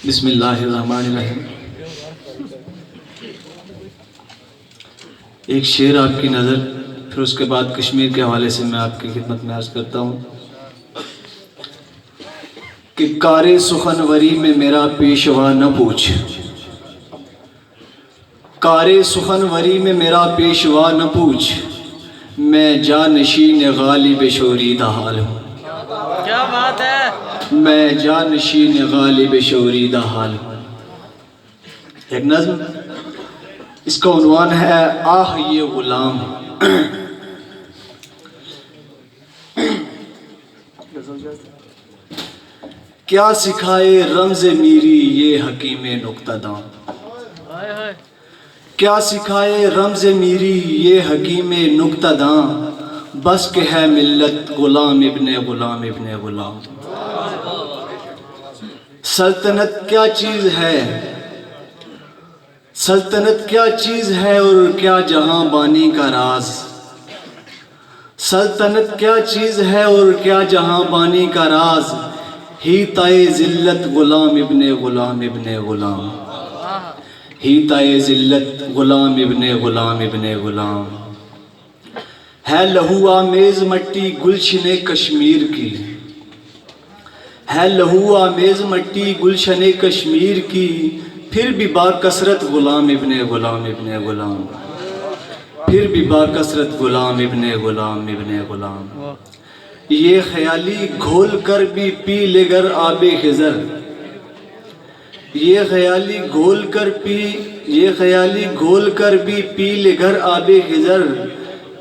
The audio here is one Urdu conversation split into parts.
بسم اللہ الرحمن الرحیم۔ ایک شعر آپ کی نظر، پھر اس کے بعد کشمیر کے حوالے سے میں آپ کی خدمت میں عرض کرتا ہوں کہ کار سخنوری میں میرا پیشوا نہ پوچھ، کار سخنوری میں میرا پیشوا نہ پوچھ، میں جانشین غالب شوریدہ حال ہوں۔ کیا بات ہے! میں جانشین غالب شوریدہ حال ہوں۔ ایک نظم، اس کا عنوان ہے آہ یہ غلام۔ کیا سکھائے رمز میری یہ حکیم نکتہ داں، کیا سکھائے رمز میری یہ حکیم نکتہ داں، بس کہ ہے ملت غلام ابن غلام ابن غلام۔ سلطنت کیا چیز ہے، سلطنت کیا چیز ہے اور کیا جہاں بانی کا راز، سلطنت کیا چیز ہے اور کیا جہاں بانی کا راز، ہی تائے ذلت غلام ابن غلام ابن غلام، ہی تائے ذلت غلام ابن غلام ابن غلام۔ ہے لہو آمیز مٹی گلشن کشمیر کی، ہے لہو آمیز مٹی گلشن کشمیر کی، پھر بھی با کثرت غلام ابن غلام ابن غلام، پھر بھی با کثرت غلام ابن غلام ابن غلام۔ یہ خیالی گھول کر بھی پی لے گر آب خضر، یہ خیالی گھول کر پی، یہ خیالی گھول کر بھی پی لے گر آب خضر،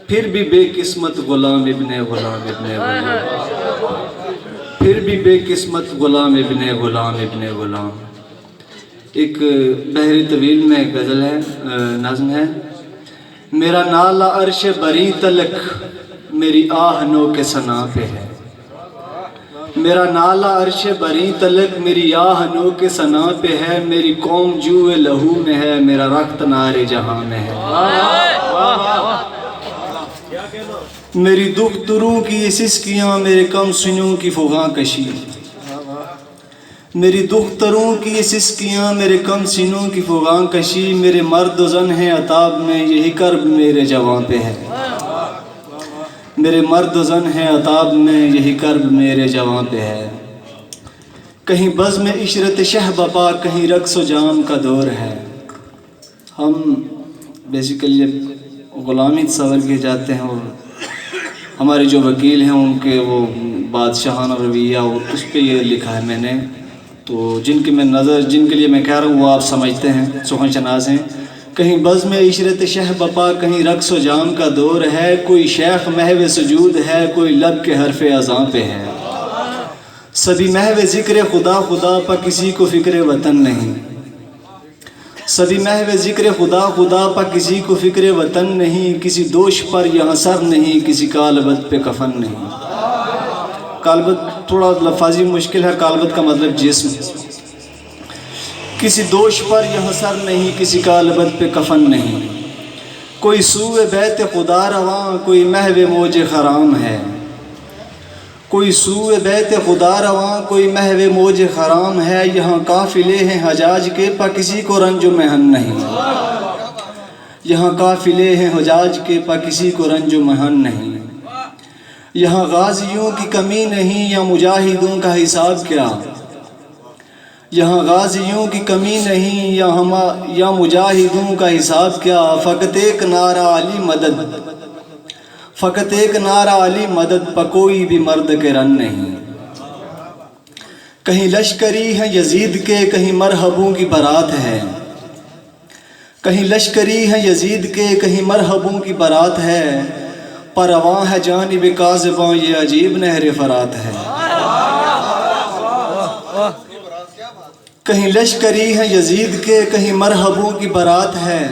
پھر بھی بے قسمت غلام ابن غلام ابن غلام، پھر بھی بے قسمت غلام ابن غلام ابن غلام۔ ایک بحر طویل میں غزل ہے، نظم ہے۔ میرا نالا عرش بری تلک میری آہ نو کے ثنا پہ ہے، میرا نالا عرش بری تلک میری آہ نو کے ثنا پہ ہے، میری قوم جوئے لہو میں ہے، میرا رخت نار جہاں میں ہے۔ میری دختروں کی یہ سسکیاں میرے کم سنوں کی فغاں کشی، میری دختروں کی یہ سسکیاں میرے کم سنوں کی فغاں کشی، میرے مرد و زن ہیں عتاب میں یہی کرب میرے جواں پہ ہے، میرے مرد و زن ہیں عتاب میں یہی کرب میرے جواں پہ ہے۔ کہیں بزم عشرت شہ بپا کہیں رقص و جام کا دور ہے۔ ہم بیسیکلی غلامی تصور کے جاتے ہیں، اور ہمارے جو وکیل ہیں ان کے وہ بادشاہانہ رویہ، اس پہ یہ لکھا ہے میں نے، تو جن کی میں نظر، جن کے لیے میں کہہ رہا ہوں وہ آپ سمجھتے ہیں، سخن شناس ہیں۔ کہیں بزم عشرت شہ بپا کہیں رقص و جام کا دور ہے، کوئی شیخ محو سجود ہے، کوئی لب کے حرف اذاں پہ ہے، سبھی محو ذکر خدا خدا پا کسی کو فکر وطن نہیں، سبھی محو ذکر خدا خدا پا کسی کو فکر وطن نہیں، کسی دوش پر یہاں سر نہیں، کسی کالبد پہ کفن نہیں۔ کالبد تھوڑا لفظی مشکل ہے، کالبد کا مطلب جسم۔ کسی دوش پر یہاں سر نہیں، کسی کالبد پہ کفن نہیں، کوئی سوئے بیت خدا رواں کوئی محو موج خرام ہے، کوئی سوئے بیت خدا رواں کوئی محو موج خرام ہے، یہاں قافلے ہیں حجاج کے پا کسی کو رنج و محن نہیں، یہاں قافلے ہیں حجاج کے پا کسی کو رنج و محن نہیں، یہاں غازیوں کی کمی نہیں یا مجاہدوں کا حساب کیا، یہاں غازیوں کی کمی نہیں یا مجاہدوں کا حساب کیا، فقط ایک نعرہ علی مدد، فقط ایک نعرہ علی مدد پا کوئی بھی مرد کے رن نہیں۔ کہیں لشکری ہے یزید کے کہیں مرحبوں کی بارات ہے، کہیں لشکری ہے یزید کے کہیں مرحبوں کی بارات ہے، پرواں ہے جانب کاذباں یہ عجیب نہر فرات ہے، کہیں لشکری ہے یزید کے کہیں مرحبوں کی بارات ہے،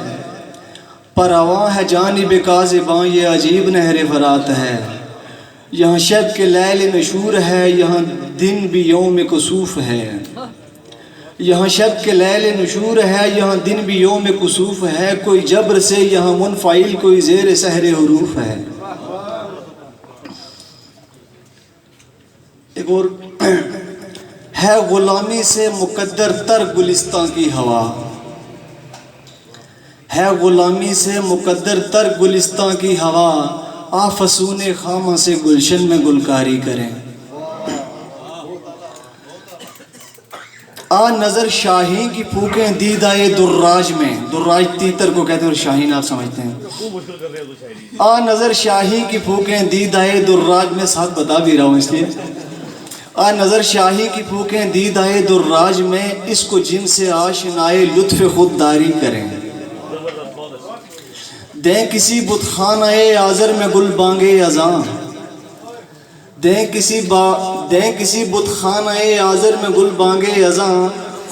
پرواں ہے جانب کاذباں یہ عجیب نہر فرات ہے، یہاں شب کے لیل نشور ہے یہاں دن بھی یوم کسوف ہے، یہاں شب کے لیل نشور ہے یہاں دن بھی یوم کسوف ہے، کوئی جبر سے یہاں منفعل کوئی زیر سحر حروف ہے۔ ایک اور ہے غلامی سے مقدر تر گلستان کی ہوا، ہے غلامی سے مقدر تر گلستان کی ہوا، آ فسون خامہ سے گلشن میں گلکاری کریں، آ نظر شاہین کی پھونکیں دیدائے دراج میں، دراج تیتر کو کہتے ہیں اور شاہین آپ سمجھتے ہیں، آ نظر شاہین کی پھونکیں دیدائے دراج میں، ساتھ بتا بھی رہا ہوں اس لیے، آ نظر شاہی کی پھونکیں دیدائے دراج میں، اس کو جن سے آشنائے لطف خودداری کریں، دیں کسی بت خانہ آذر میں گل بانگے ازاں، دیں کسی بت خانہ آذر میں گل بانگے ازاں،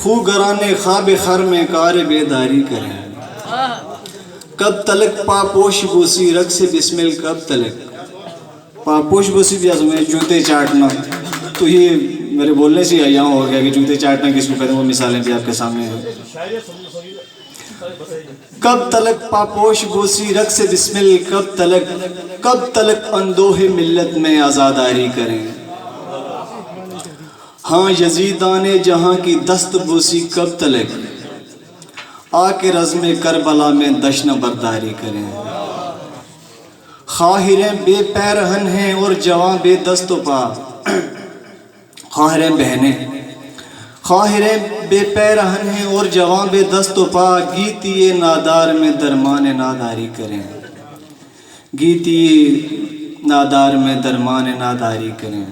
خو گرانے خواب خر میں کار بیداری کریں، کب تلک پاپوش بوسی رگ سے بسمل، کب تلک پاپوش بوسی بھی میں جوتے چاٹنا، تو یہ میرے بولنے سے یہاں ہو گیا کہ جوتے چاٹنا کس کو کہتے ہیں، وہ مثالیں بھی آپ کے سامنے ہیں، کب تلک پاپوش بوسی رگ سے بسمل، کب تلک اندوہ ملت میں آزاداری کریں، ہاں یزیدان جہاں کی دست بوسی کب تلک، آ کے رزم کربلا میں دشن برداری کریں، خواہریں بے پیرہن ہیں اور جواں بے دست و پا، خواہریں بہنیں خواہریں بے پیرہن ہیں اور جواں بے دست و پا، گیتی نادار میں درمان ناداری کریں، گیتی نادار میں درمان ناداری کریں۔